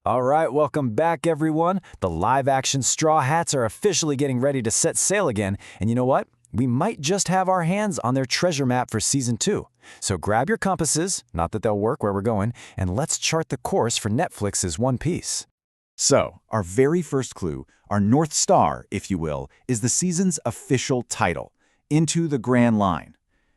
All right, welcome back, everyone. The live-action Straw Hats are officially getting ready to set sail again, and you know what? We might just have our hands on their treasure map for Season 2. So grab your compasses, not that they'll work where we're going, and let's chart the course for Netflix's One Piece. So, our very first clue, our North Star, if you will, is the season's official title, Into the Grand Line.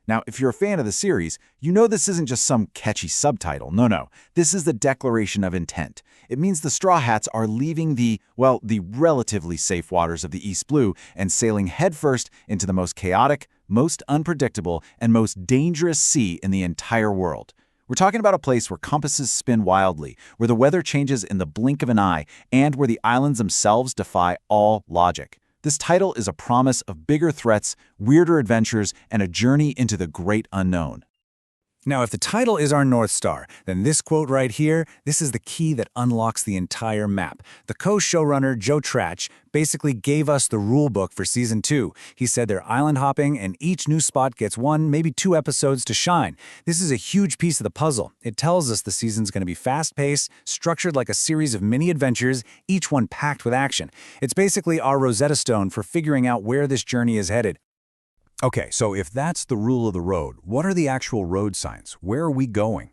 Now, if you're a fan of the series, you know this isn't just some catchy subtitle. No. This is the declaration of intent. It means the Straw Hats are leaving the relatively safe waters of the East Blue and sailing headfirst into the most chaotic, most unpredictable, and most dangerous sea in the entire world. We're talking about a place where compasses spin wildly, where the weather changes in the blink of an eye, and where the islands themselves defy all logic. This title is a promise of bigger threats, weirder adventures, and a journey into the great unknown. Now, if the title is our North Star, then this quote right here, this is the key that unlocks the entire map. The co-showrunner, Joe Trach, basically gave us the rule book for Season 2. He said they're island hopping and each new spot gets 1, maybe 2 episodes to shine. This is a huge piece of the puzzle. It tells us the season's going to be fast-paced, structured like a series of mini adventures, each one packed with action. It's basically our Rosetta Stone for figuring out where this journey is headed. Okay, so if that's the rule of the road, what are the actual road signs? Where are we going?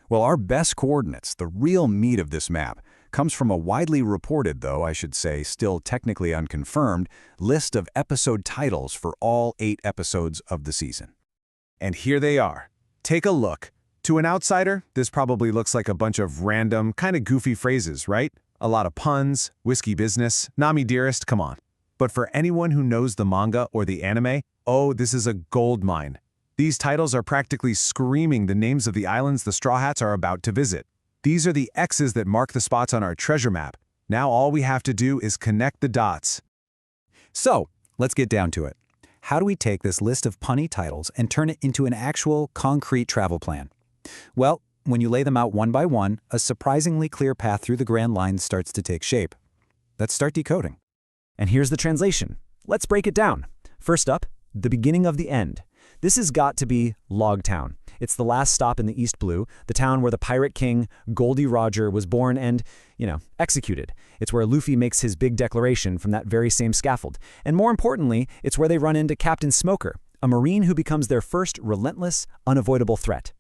Well, our best coordinates, the real meat of this map, comes from a widely reported, though I should say still technically unconfirmed, list of episode titles for all 8 episodes of the season. And here they are. Take a look. To an outsider, this probably looks like a bunch of random, kind of goofy phrases, right? A lot of puns, whiskey business, Nami dearest, come on. But for anyone who knows the manga or the anime, oh, this is a gold mine. These titles are practically screaming the names of the islands the Straw Hats are about to visit. These are the X's that mark the spots on our treasure map. Now all we have to do is connect the dots. So, let's get down to it. How do we take this list of punny titles and turn it into an actual, concrete travel plan? Well, when you lay them out one by one, a surprisingly clear path through the Grand Line starts to take shape. Let's start decoding. And here's the translation. Let's break it down. First up, the beginning of the end. This has got to be Loguetown. It's the last stop in the East Blue, the town where the pirate king, Goldie Roger, was born and, executed. It's where Luffy makes his big declaration from that very same scaffold. And more importantly, it's where they run into Captain Smoker, a marine who becomes their first relentless, unavoidable threat.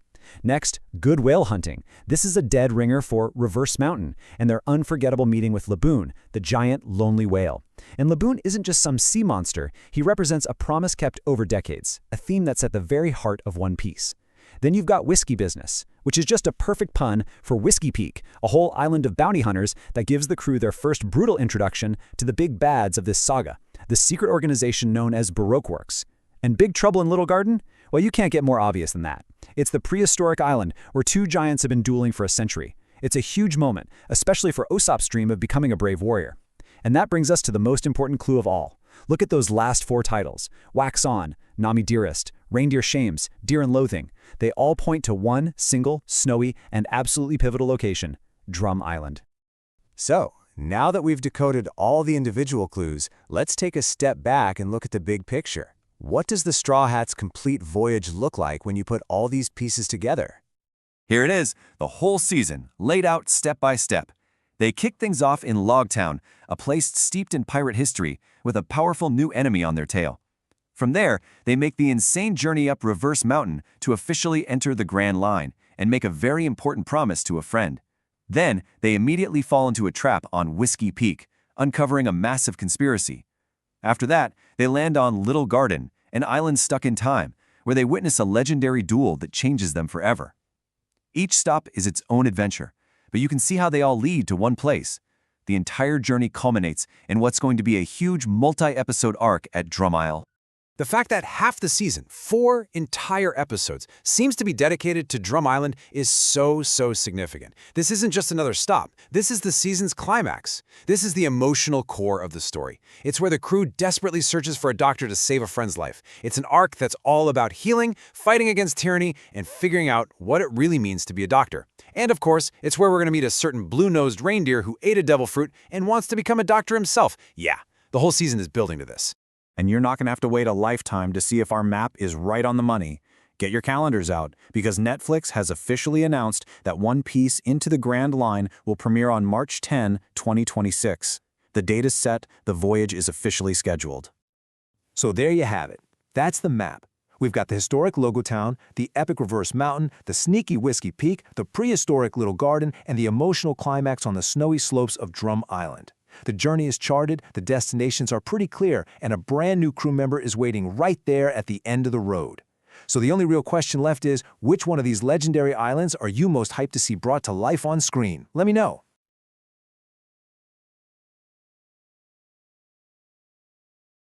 Next, good whale hunting. This is a dead ringer for Reverse Mountain and their unforgettable meeting with Laboon, the giant, lonely whale. And Laboon isn't just some sea monster. He represents a promise kept over decades, a theme that's at the very heart of One Piece. Then you've got whiskey business, which is just a perfect pun for Whiskey Peak, a whole island of bounty hunters that gives the crew their first brutal introduction to the big bads of this saga, the secret organization known as Baroque Works. And Big Trouble in Little Garden? Well, you can't get more obvious than that. It's the prehistoric island where 2 giants have been dueling for a century. It's a huge moment, especially for Usopp's dream of becoming a brave warrior. And that brings us to the most important clue of all. Look at those last 4 titles. Wax On, Nami Dearest, Reindeer Shames, Deer and Loathing. They all point to one single, snowy, and absolutely pivotal location, Drum Island. So, now that we've decoded all the individual clues, let's take a step back and look at the big picture. What does the Straw Hats' complete voyage look like when you put all these pieces together? Here it is, the whole season, laid out step by step. They kick things off in Loguetown, a place steeped in pirate history, with a powerful new enemy on their tail. From there, they make the insane journey up Reverse Mountain to officially enter the Grand Line and make a very important promise to a friend. Then, they immediately fall into a trap on Whiskey Peak, uncovering a massive conspiracy. After that, they land on Little Garden, an island stuck in time, where they witness a legendary duel that changes them forever. Each stop is its own adventure, but you can see how they all lead to one place. The entire journey culminates in what's going to be a huge multi-episode arc at Drum Isle. The fact that half the season, 4 entire episodes, seems to be dedicated to Drum Island is so significant. This isn't just another stop. This is the season's climax. This is the emotional core of the story. It's where the crew desperately searches for a doctor to save a friend's life. It's an arc that's all about healing, fighting against tyranny, and figuring out what it really means to be a doctor. And of course, it's where we're going to meet a certain blue-nosed reindeer who ate a devil fruit and wants to become a doctor himself. Yeah, the whole season is building to this. And you're not going to have to wait a lifetime to see if our map is right on the money. Get your calendars out, because Netflix has officially announced that One Piece Into the Grand Line will premiere on March 10, 2026. The date is set, the voyage is officially scheduled. So there you have it. That's the map. We've got the historic Loguetown, the epic reverse mountain, the sneaky Whiskey Peak, the prehistoric Little Garden, and the emotional climax on the snowy slopes of Drum Island. The journey is charted, the destinations are pretty clear, and a brand new crew member is waiting right there at the end of the road. So the only real question left is, which one of these legendary islands are you most hyped to see brought to life on screen? Let me know.